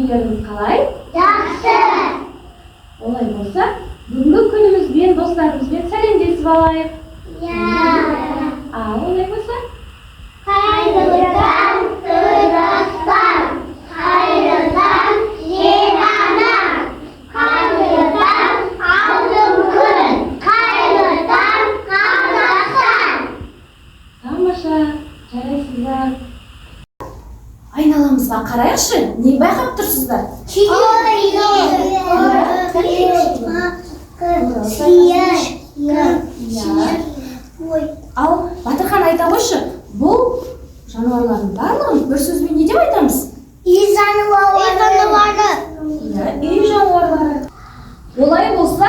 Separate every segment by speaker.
Speaker 1: күндеріңіз қалай?
Speaker 2: Жақсы.
Speaker 1: Олай болса, бүгінгі күнімізбен достарымызбен сәлемдесіп алайық. Олай болса?
Speaker 2: Қайырлы таң, достар. Қайырлы жер анам. Қайырлы таң, алтын күн. Қайырлы таң, Қазақстан.
Speaker 1: Тамаша, жарайсыздар. Айналамызға қарайықшы, не байқап тұрсыздар? Ал Батырхан айта қойшы, бұл жануарлардың барлығын бір сөзбен не деп айтамыз?
Speaker 2: Үй жануарлары.
Speaker 1: Үй жануарлары. Олай болса,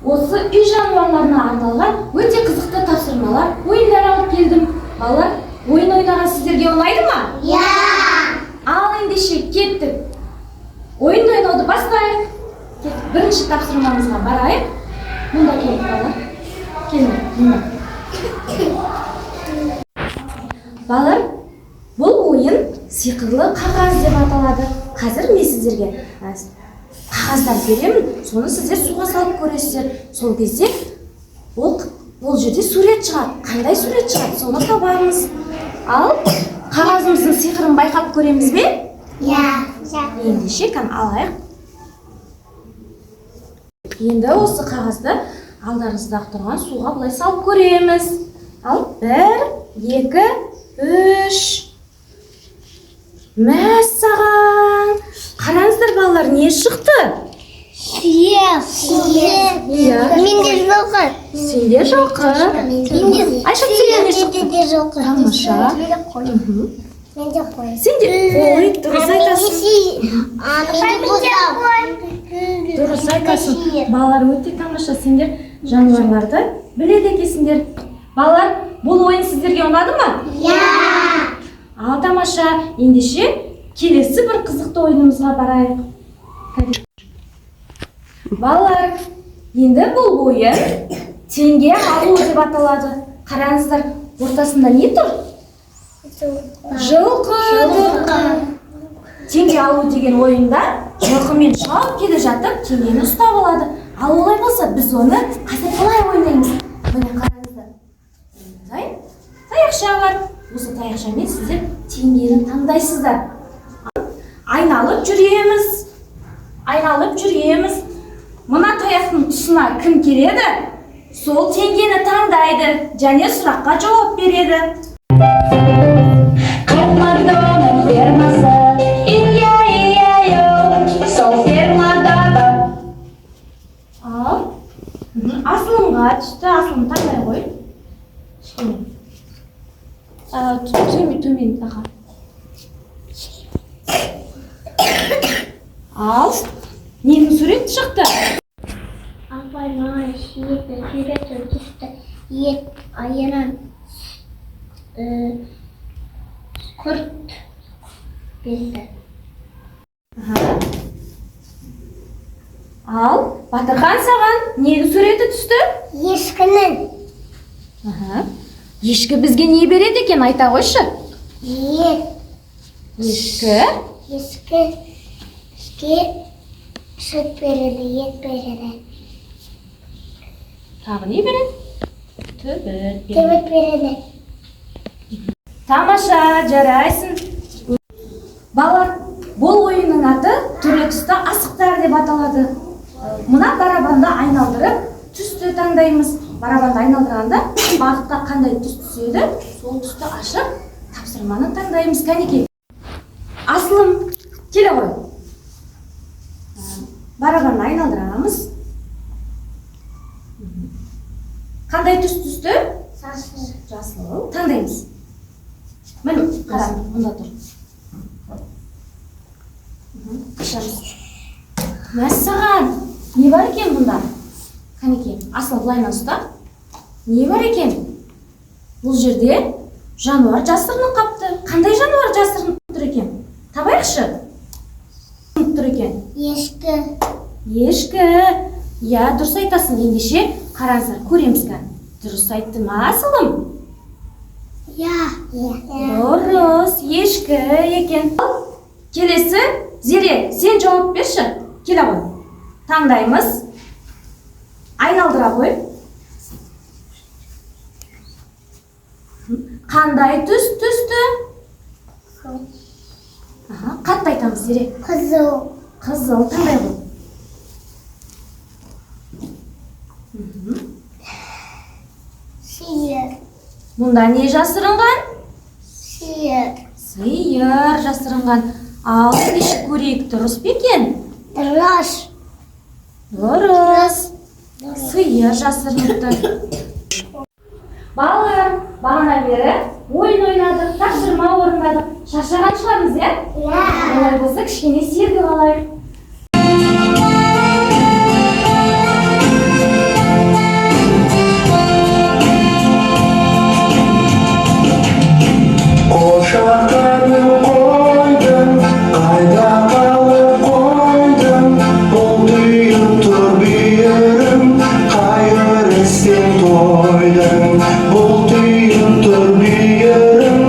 Speaker 1: осы үй жануарларына арналған өте қызықты тапсырмалар, ойындар алып келдім. Балалар, ойын ойнаған сіздерге ұнайды ма? Ал ендеше кеттік. Ойын ойнауды бастайық. Бірінші тапсырмамызға барайық. Мұнда келіп балалар. Келіңдер, мұнда. Балалар, бұл ойын сиқырлы қағаз деп аталады. Қазір мен сіздерге қағаздар беремін, соны сіздер суға салып көресіздер. Сол кезде бұл жерде сурет шығады. Қандай сурет шығады, соны табамыз. Ал қағазымыздың сиқырын байқап көреміз бе? Ендеше алайық. Енді осы қағазды алдарыңызда тұрған суға былай салып көреміз. Ал 1, 2, 3. Мәссаған! Қараңыздар балалар, не шықты?
Speaker 2: Менде жылқы.
Speaker 1: Сенде жылқы. Айшық, сенде не шықты? Тамаша.
Speaker 2: Менде қой.
Speaker 1: Сенде қой, дұрыс айтасың. Дұрыс айтасың. Балалар өте тамаша, сендер жануарларды біледі екенсіңдер. Балалар, бұл ойын сіздерге ұнады ма? Ал тамаша, ендеше келесі бір қызықты ойынымызға барайық. Балалар, енді бұл ойын теңге алу деп аталады. Қараңыздар, ортасында не тұр? Жылқы. Теңге алу деген ойында жылқымен шауып келе жатып, теңгені ұстап алады. Ал олай болса, біз оны қазір қалай ойнаймыз? Міне қараңыздар. Таяқша бар. Осы таяқшамен сіздер теңгені таңдайсыздар. Айналып жүреміз. Мына таяқтың тұсына кім келеді? Сол теңгені таңдайды және сұраққа жауап береді. Қырмандының фермасы, сол фермадағы. Ал, асылымға түсті, асылым таңдай қой. Төмен таға. Ал, ненің суреті шықты?
Speaker 2: Апай маған суретін түсті. Ет, айыран, құрт берді.
Speaker 1: Ал, Батырхан саған ненің суреті түсті?
Speaker 2: Ешкінің.
Speaker 1: Ешкі бізге не береді екен, айта қойшы?
Speaker 2: Ет.
Speaker 1: Ешкі?
Speaker 2: Ешкі сүт береді, ет береді.
Speaker 1: Тағы не береді?
Speaker 2: Төбет береді.
Speaker 1: Тамаша, жарайсың. Балалар, бұл ойынның аты түрлі түсті асықтар деп аталады. Мына барабанды айналдырып, түсті таңдаймыз. Барабанды айналдырғанда бағытқа қандай түс түседі, сол түсті ашып, тапсырманы таңдаймыз. Кәнекей. Асылым, келе ғой. Барабанды айналдырамыз. Қандай түс түсті? Жасыл. Таңдаймыз. Міне, қара, мұнда тұр. Қышамыз. Мәссаған, не бар екен бұнда? Қанекей, асыл бұлайна ұста. Не бар екен? Бұл жерде жануар жасырынып қапты. Қандай жануар жасырынып тұр екен? Табайықшы. Тұр екен. Ешкі. Дұрыс айтасың. Ендеше қараңыздар, көреміз ка. Дұрыс айтты ма, асылым? Дұрыс, ешкі екен. Келесі Зере, сен жауап берші. Келе ғой. Таңдаймыз. Айналдыра қой. Қандай түс түсті? Қатты айтамыз, Зере.
Speaker 2: Қызыл.
Speaker 1: Қызыл, таңдай ғой.
Speaker 2: Сиыр.
Speaker 1: Мұнда не жасырынған?
Speaker 2: Сиыр.
Speaker 1: Сиыр жасырынған. Ал ендеше көрейік, дұрыс па екен?
Speaker 2: Дұрыс.
Speaker 1: Дұрыс. Сиыр жасырыныпты. Балалар, бағана бері ойын ойнадық, тапсырма орындадық. Шаршаған шығармыз, иә?
Speaker 2: Иә.
Speaker 1: Олай болса кішкене сергі алайық.
Speaker 3: Қошақтарым қойдым, қайда қалып қойдым, бұлтиып тұр бүйірім, қайыр істен тойдым. Бұлтиып тұр бүйірім,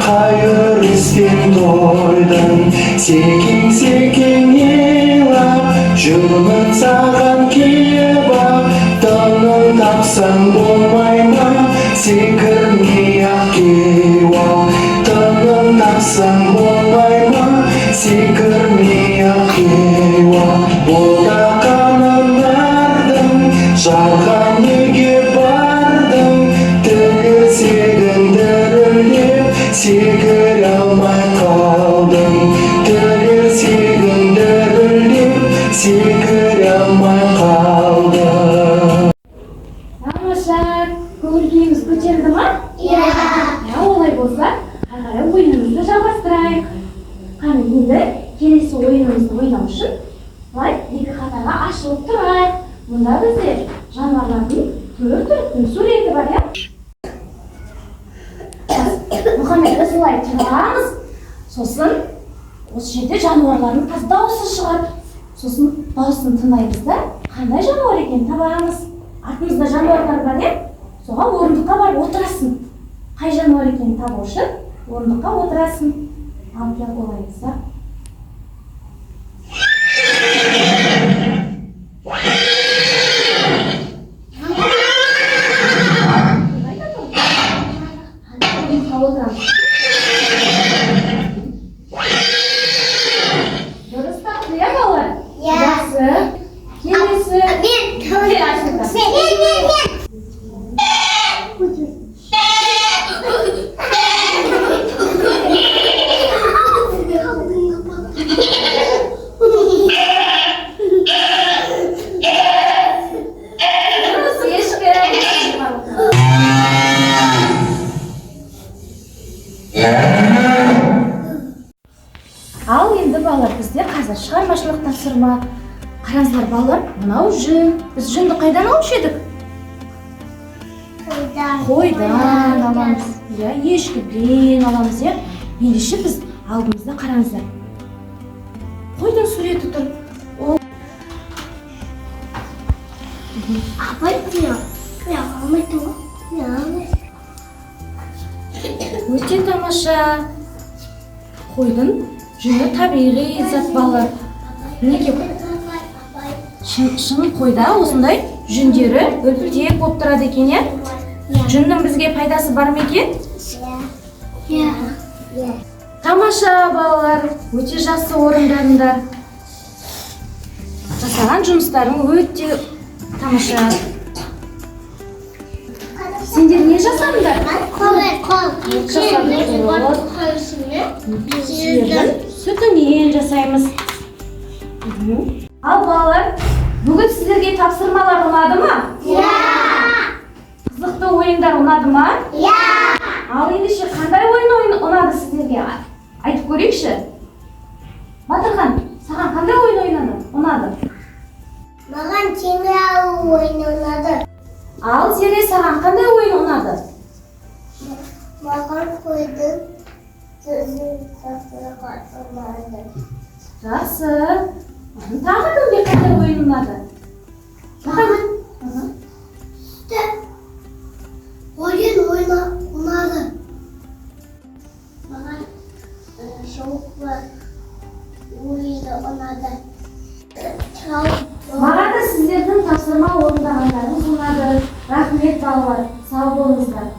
Speaker 3: қайыр істен тойдым. Секең елап, жүрмін саған кебап, тыным тапсаң болмай ма, секірмей-ақ кеуап. Тыным тапсаң болмай ма, секірмей-ақ кеуап. Бота қанын бардым, жарған үйге бардым, тілесегін дірілдеп, секіре алмай қалдым. Тілесегін дірілдеп, секіре алмай қалдым.
Speaker 1: Тамаша, көңіл-күйіміз көтерілді ма?
Speaker 2: Иә.
Speaker 1: Олай болса, қарай ойынымызды жалғастырайық. Қане енді келесі ойынымызды ойнау үшін былай екі қатарға ашылып тұрайық. Мұнда бізде жануарлардың түр-түрінің суреті бар, иә? Мұхаммед, осылай тұрамыз. Сосын осы жерде жануарлардың тас дауысы шығар. Сосын дауысын тыңдаймыз да, қандай жануар екенін табамыз. Артымызда жануарлар бар, иә? Соған орындыққа барып отырасың. Қай жануар екенін табу үшін орындыққа отырасың. Ал кел олай болса. Дұрыс тақты, иә балалар?
Speaker 2: Иә.
Speaker 1: Жақсы. Келесі. Дұрыс, ешкі. Ал енді балалар, бізде қазір шығармашылық тапсырма. Қараңыздар балалар, мынау жүн. Біз жүнді қайдан алушы едік? Қойдан аламыз. Иә, ешкіден аламыз, иә. Ендеше біз алдымызда қараңыздар. Қойдың суреті тұр. Ол
Speaker 2: Апай диyor. Ya Ahmet o. Ya Ahmet.
Speaker 1: өте тамаша. Қойдың жүні табиғи зат балалар. Мінекей шын қойда осындай жүндері үлпілдек болып тұрады екен, иә? Жүннің бізге пайдасы бар ма екен?
Speaker 2: Ya.
Speaker 1: Тамаша балалар, өте жақсы орындадыңдар. Жасаған жұмыстарың өте тамаша. Сендер не жасадыңдар? Сиырдың сүтінен жасаймыз. Ал балалар, бүгін сіздерге тапсырмалар ұнады ма?
Speaker 2: Ya.
Speaker 1: Қызықты ойындар ұнады ма?
Speaker 2: Ya.
Speaker 1: Ал ендеше қандай ойын ұнады сіздерге? Айтып көрейікші. Батырхан, саған қандай ойын ұнады?
Speaker 2: Маған теңге алу ойыны ұнады.
Speaker 1: Ал Зере, саған қандай ойын ұнады?
Speaker 2: Маған қойдың сөзін сақтыға ұнады.
Speaker 1: Жақсы. Тағы кімге қандай ойын ұнады?
Speaker 2: Маған ойын ұнады. Маған шауықлар ойыны ұнады. Чал.
Speaker 1: Маған да сіздердің тапсырма орындағандарыңыз ұнады. Рахмет балалар, сау болыңыздар.